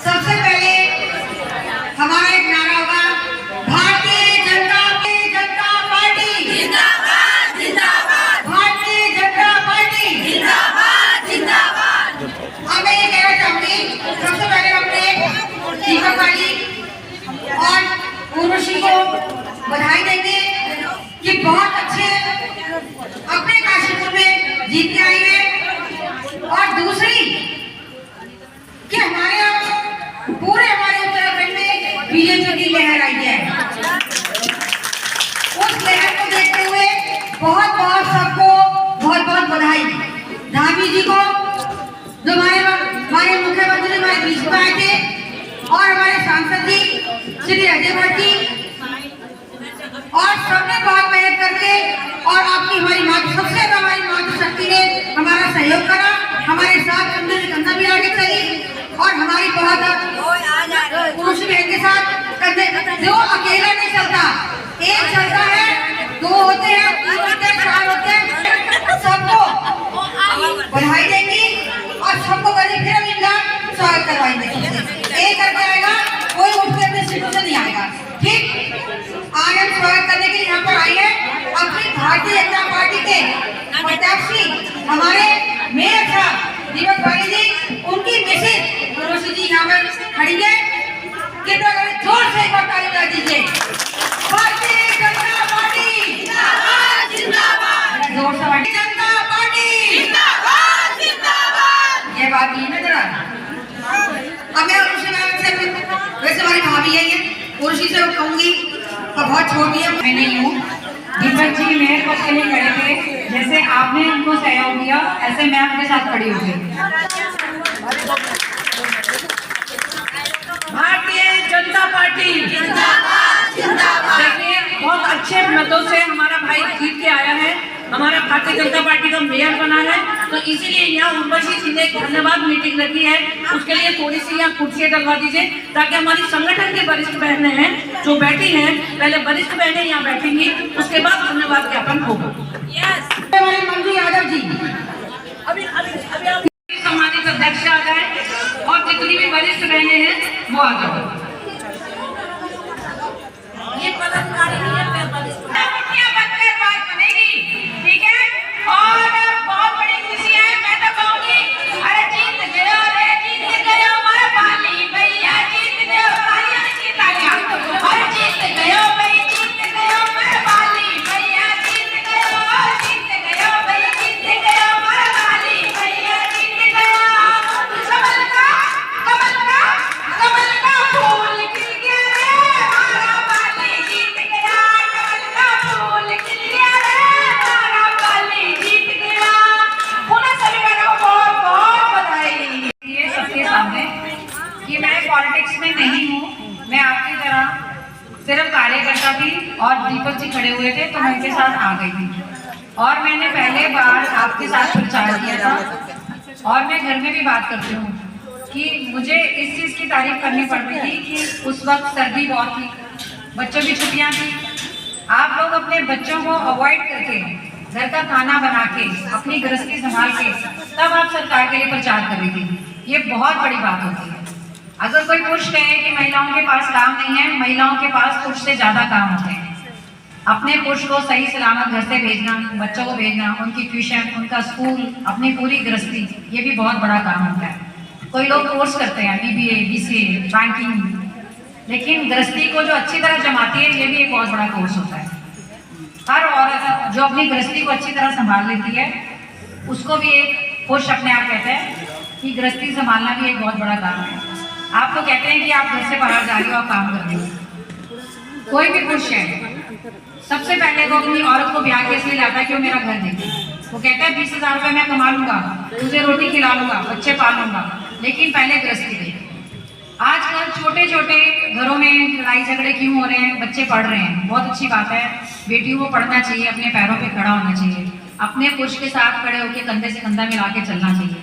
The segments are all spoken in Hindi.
सबसे पहले हमारा एक नारा होगा, भारतीय जनता पार्टी जिंदाबाद जिंदाबाद, भारतीय जनता पार्टी जिंदाबाद जिंदाबाद। अब मैं ये कहना चाहूंगी, सबसे पहले अपने दीपक भाई और उर्वशी को बधाई देंगे कि बहुत अच्छे अपने काशीपुर में जीत के आई है। और दूसरी कि हमारे पूरे हमारे उत्तराखंड में बीजेपी की लहर आई है। उस लहर को देखते हुए बहुत बहुत सबको बहुत बहुत बधाई। धामी जी को जो हमारे मुख्यमंत्री हमारे बीच में आए थे, और हमारे सांसद जी श्री अजय भट्ट जी, और सबने बहुत मेहनत करके, और आपकी हमारी सबसे ज्यादा हमारी मातृशक्ति ने हमारा सहयोग करा, हमारे साथ कंधा भी आगे चली, और हमारी बहुत पुरुष बहन के साथ जो अकेला नहीं चलता, एक चलता है, दो होते हैं, तीन होते हैं, चार होते हैं, सबको बधाई देंगी और सबको फिर हम इनका स्वागत करवाएंगे। एक करके आएगा, कोई उठ के अपने सीटों से नहीं आएगा। ठीक, आज हम स्वागत करने के लिए यहाँ पर आए हैं अपनी भारतीय जनता पार्टी के प्रत्याशी हमारे मेयर साहब दीपक भाई जी, उनकी मिसेज उर्वशी जी यहाँ पर खड़ी है। कृपया करें जोर से एक बार ताली बजा दीजिए। भारतीय जनता पार्टी जिंदाबाद जिंदाबाद, जोर से भारतीय जनता पार्टी जिंदाबाद जिंदाबाद। ये बात नहीं है जरा। अब मैं उर्वशी मैम से, वैसे हमारी भाभी है ये, उर्वशी से कहूंगी और बहुत छोटी है, मैं नहीं हूँ। दीपक जी मेयर पद के लिए खड़े थे, जैसे आपने उनको सहयोग दिया ऐसे मैं आपके साथ खड़ी हो गई। भारतीय जनता पार्टी जिंदाबाद जिंदाबाद। देखिए बहुत अच्छे मतों से हमारा भाई जीत के आया है, हमारा भारतीय जनता पार्टी का मेयर बना है, तो इसीलिए यहाँ उर्वशी जी ने धन्यवाद मीटिंग रखी है, उसके लिए थोड़ी सी यहाँ कुर्सियाँ डलवा दीजिए ताकि हमारी संगठन की वरिष्ठ बहनें हैं जो बैठी हैं, पहले वरिष्ठ बहनें यहाँ बैठेंगी, उसके बाद धन्यवाद ज्ञापन होगा। हमारे मंजू यादव जी अभी सम्मानित अध्यक्ष आ जाए, और जितनी भी वरिष्ठ बहनें हैं वो आ जाओ। ये पदाधिकारी बात बनेगी, ठीक है। और बहुत बड़ी खुशी है, मैं तो कहूँगी, अरे जीत गयो रे, जीत गयो हमारा पाली भैया, जीत गयो, तालियां जीता गया, अरे जीत गयो भाई, जीत गयो हमारा पाली भैया, जीत गयो भाई, जीत गयो हमारा पाली भैया, जीत गयो। कमल का फूल खिल गया रे, हमारा पाली जीत गया, कमल का फूल खिल गया रे, हमारा पाली जीत गया। पुनः सभी बहनों को बहुत बहुत बधाई। ये सबके सामने कि मैं पॉलिटिक्स में नहीं हूँ, मैं आपकी तरह सिर्फ कार्यकर्ता थी, और दीपक जी खड़े हुए थे तो मैं उनके साथ आ गई थी, और मैंने पहले बार आपके साथ प्रचार किया था, और मैं घर में भी बात करती हूँ कि मुझे इस चीज़ की तारीफ करनी पड़ रही थी कि उस वक्त सर्दी बहुत थी, बच्चों की छुट्टियाँ थी, आप लोग अपने बच्चों को अवॉइड करके घर का खाना बना के, अपनी गृहस्थी संभाल के तब आप सरकार के लिए प्रचार कर रही थी, ये बहुत बड़ी बात होती है। अगर कोई पुरुष कहे कि महिलाओं के पास काम नहीं है, महिलाओं के पास पुरुष से ज्यादा काम होते हैं। अपने पुरुष को सही सलामत घर से भेजना, बच्चों को भेजना, उनकी ट्यूशन, उनका स्कूल, अपनी पूरी गृहस्थी, ये भी बहुत बड़ा काम होता है। कोई लोग कोर्स करते हैं BBA, BCA, बैंकिंग, लेकिन गृहस्थी को जो अच्छी तरह जमाती है, ये भी एक बहुत बड़ा कोर्स होता है। हर औरत जो अपनी गृहस्थी को अच्छी तरह संभाल लेती है, उसको भी एक पुरुष अपने आप कहते हैं कि गृहस्थी संभालना भी एक बहुत बड़ा काम है। आप तो कहते हैं कि आप घर से बाहर जा रही हो और काम कर रही हो। कोई भी पुरुष है, सबसे पहले वो अपनी औरत को ब्याह के इसलिए लाता है कि वो मेरा घर देखे। वो कहता है 20,000 रुपये मैं कमा लूंगा, तुझे रोटी खिला लूंगा, बच्चे पाल लूंगा, लेकिन पहले गृहस्थी दे। आजकल छोटे छोटे घरों में लड़ाई झगड़े क्यों हो रहे हैं? बच्चे पढ़ रहे हैं, बहुत अच्छी बात है, बेटियों को पढ़ना चाहिए, अपने पैरों पे खड़ा होना चाहिए, अपने पुरुष के साथ खड़े होकर कंधे से कंधा मिला के चलना चाहिए।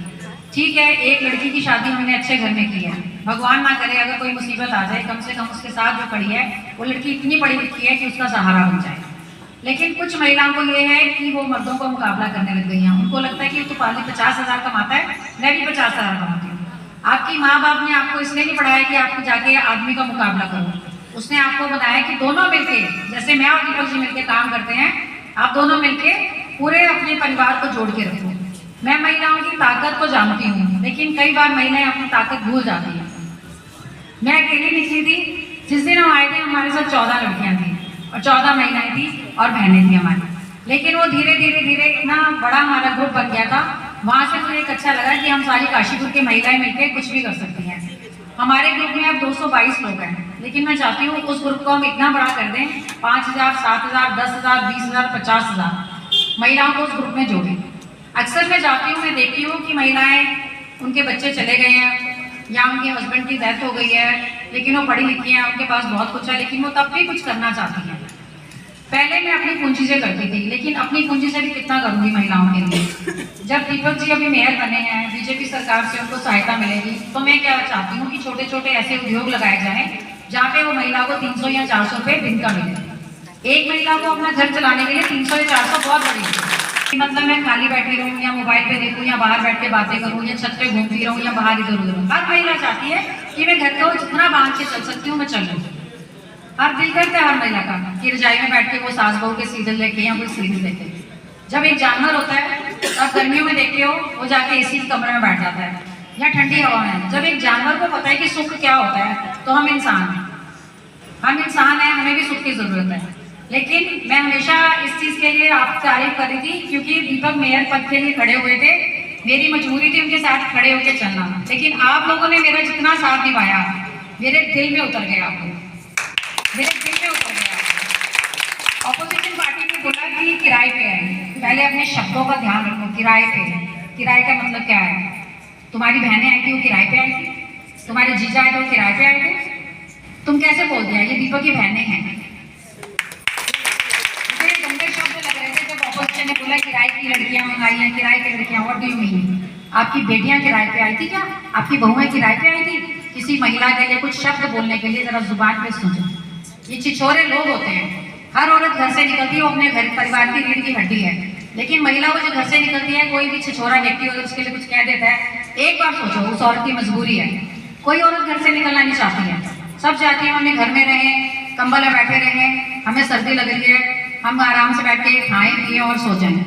ठीक है, एक लड़की की शादी हमने अच्छे घर में की है, भगवान ना करे अगर कोई मुसीबत आ जाए, कम से कम उसके साथ जो खड़ी है वो लड़की इतनी पढ़ी लिखी है कि उसका सहारा बन जाए। लेकिन कुछ महिलाओं को ये है कि वो मर्दों का मुकाबला करने लग गई हैं। उनको लगता है कि तो पाली 50,000 कमाता है, मैं भी 50,000 कमाती हूँ। आपकी माँ बाप ने आपको इसलिए नहीं पढ़ाया कि आपको जाके आदमी का मुकाबला करो। उसने आपको बताया कि दोनों मिलके, जैसे मैं और दीपक जी मिलके काम करते हैं, आप दोनों मिलके पूरे अपने परिवार को जोड़ के रखो। मैं महिलाओं की ताकत को जानती हूँ, लेकिन कई बार महिलाएं अपनी ताकत भूल जाती हैं। मैं अकेली निकली थी, जिस दिन हम आए थे हमारे साथ 14 लड़कियां थी और 14 महिलाएं थी और बहनें थी हमारी। लेकिन वो धीरे धीरे धीरे इतना बड़ा हमारा ग्रुप बन गया था, वहां से मुझे एक अच्छा लगा कि हम सारी काशीपुर की महिलाएं मिलकर कुछ भी कर सकती हैं। हमारे ग्रुप में अब 222 लोग हैं, लेकिन मैं चाहती हूँ उस ग्रुप को हम इतना बड़ा कर दें, 5,000, 7,000, 10,000, 20,000, 50,000 महिलाओं को उस ग्रुप में जोड़ें। अक्सर मैं जाती हूँ, मैं देखती हूँ कि महिलाएं, उनके बच्चे चले गए हैं या उनके हस्बैंड की डेथ हो गई है, लेकिन वो पढ़ी लिखी हैं, उनके पास बहुत कुछ है, लेकिन वो तब भी कुछ करना चाहती हैं। पहले मैं अपनी पूंजी से करती थी, लेकिन अपनी पूंजी से भी कितना करूंगी महिलाओं के लिए। जब दीपक जी अभी मेयर बने हैं, बीजेपी सरकार से उनको सहायता मिलेगी, तो मैं क्या चाहती हूँ कि छोटे छोटे ऐसे उद्योग लगाए जाएं जहाँ पे वो महिला को 300 या 400 रुपये दिन का मिले। एक महिला को अपना घर चलाने के लिए 300 या 400 बहुत बड़ी है। मतलब मैं खाली बैठी रहूँ या मोबाइल पे देखूँ या बाहर बैठ के बातें करूँ या छत पे घूमती रहूँ या बाहर इधर उधर। हर महिला चाहती है कि मैं घर को जितना बांध के चल सकती हूँ मैं चल लूँ। हर दिल करता है हर महिला का कि रजाई में बैठ के वो सास बहू के सीरियल देखे या कोई सीरीज देखे। जब एक जानवर होता है तब गर्मियों में देखते हो वो जाके एसी कमरे में बैठ जाता है या ठंडी हवा में। जब एक जानवर को पता है कि सुख क्या होता है, तो हम इंसान हैं, हमें भी सुख की जरूरत है। लेकिन मैं हमेशा इस चीज के लिए आपकी तारीफ कर रही थी, क्योंकि दीपक मेयर पद के लिए खड़े हुए थे, मेरी मजबूरी थी उनके साथ खड़े होकर चलना, लेकिन आप लोगों ने मेरा जितना साथ निभाया मेरे दिल में उतर गया, मेरे दिल में उतर गया। ऑपोजिशन पार्टी ने बोला कि किराए पे आए, पहले अपने शब्दों का ध्यान रखो। किराए पे, किराए का मतलब क्या है? तुम्हारी बहनें आई थी वो किराए पे आई थी, तुम्हारे जीजा आए थे वो किराए पे आए थे, तुम कैसे बोल दिया ये दीपक की बहनें हैं? मुझे गंदे शब्द लग रहे थे जब ऑपोजिशन ने बोला किराए की लड़कियां मंगाई हैं, किराए की लड़कियां। What do you mean? आपकी बेटियां किराए पे आई थी क्या? आपकी बहुएं किराए पे आई थी? किसी महिला के लिए कुछ शब्द बोलने के लिए जरा जुबान पे सोचो। ये छिछोरे लोग होते हैं। हर औरत घर से निकलती है वो अपने घर परिवार की रीढ़ की हड्डी है, लेकिन महिला वो जो घर से निकलती है, कोई भी छिछोरा व्यक्ति अगर उसके लिए कुछ कह देता है, एक बार सोचो उस औरत की मजबूरी है। कोई औरत घर से निकलना नहीं चाहती है, सब चाहती है हम अपने घर में रहें, कंबल में बैठे रहें, हमें सर्दी लग रही है, हम आराम से बैठ के खाएं पिए और सो जाएं।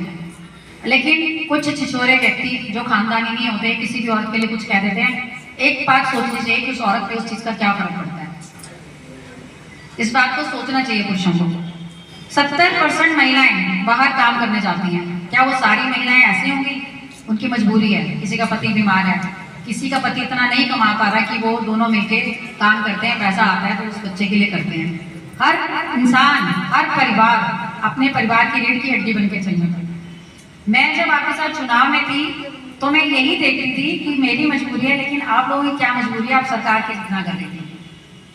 लेकिन कुछ छिछोरे व्यक्ति जो खानदानी नहीं होते, किसी भी औरत के लिए कुछ कह देते हैं। एक बात सोचनी चाहिए कि उस औरत पे उस चीज का क्या फर्क पड़ता है। इस बात को सोचना चाहिए पुरुषों को। 70% महिलाएं बाहर काम करने जाती हैं, क्या वो सारी महिलाएं ऐसी होंगी? उनकी मजबूरी है, किसी का पति बीमार है, किसी का पति इतना नहीं कमा पा रहा कि वो दोनों मिलके काम करते हैं, पैसा आता है तो उस बच्चे के लिए करते हैं। हर इंसान, हर परिवार अपने परिवार की रीढ़ की हड्डी बन के चलना चाहिए। मैं जब आपके साथ चुनाव में थी तो मैं यही देख रही थी कि मेरी मजबूरी है, लेकिन आप लोगों की क्या मजबूरी है, आप सरकार के कितना कर रही थी।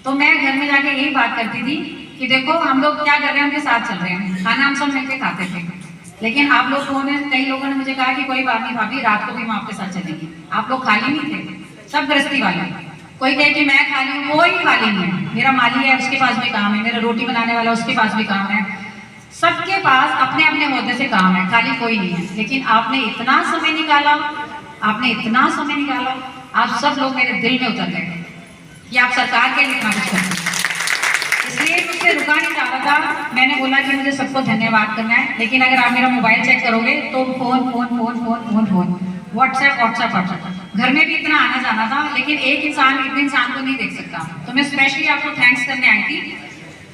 तो मैं घर में जाके यही बात करती थी कि देखो हम लोग क्या कर रहे हैं, उनके साथ चल रहे हैं, खाना हम सब मिलकर खाते थे। लेकिन आप लोगों ने, कई लोगों ने मुझे कहा कि कोई बात नहीं भाभी, रात को भी हम आपके साथ चलेंगे। आप लोग खाली नहीं थे, सब गृहस्थी वाले। कोई कहे कि मैं खाली हूँ, कोई खाली नहीं है। मेरा माली है उसके पास भी काम है, मेरा रोटी बनाने वाला उसके पास भी काम है, सबके पास अपने अपने ओहदे से काम है, खाली कोई नहीं है, लेकिन आपने इतना समय निकाला, आप सब लोग मेरे दिल में उतर गए कि आप सरकार के लिए इतना कुछ करते हैं। इसलिए मुझसे रुका नहीं जा रहा था, मैंने बोला कि मुझे सबको धन्यवाद करना है, लेकिन अगर आप मेरा मोबाइल चेक करोगे तो फोन, व्हाट्सएप। घर में भी इतना आना जाना था, लेकिन एक इंसान को नहीं देख सकता, तो मैं स्पेशली आपको थैंक्स करने आई थी।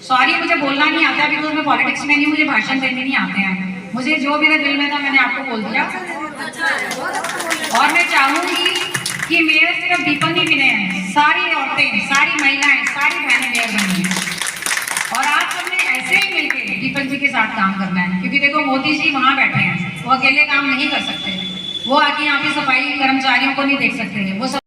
सॉरी, मुझे बोलना नहीं आता, बिकॉज मैं पॉलिटिक्स में नहीं, मुझे भाषण देने नहीं आते हैं। मुझे जो मेरे दिल में था मैंने आपको बोल दिया, और मैं चाहूंगी कि मेयर सिर्फ दीपक नहीं बने हैं, सारी औरतें, सारी महिलाएं, सारी बहनें मेयर बनी हैं, और आप सबने ऐसे ही मिलकर दीपक जी के साथ काम करना है, क्योंकि देखो मोदी जी वहाँ बैठे हैं, वो अकेले काम नहीं कर सकते, वो आके यहाँ पे सफाई कर्मचारियों को नहीं देख सकते, वो सब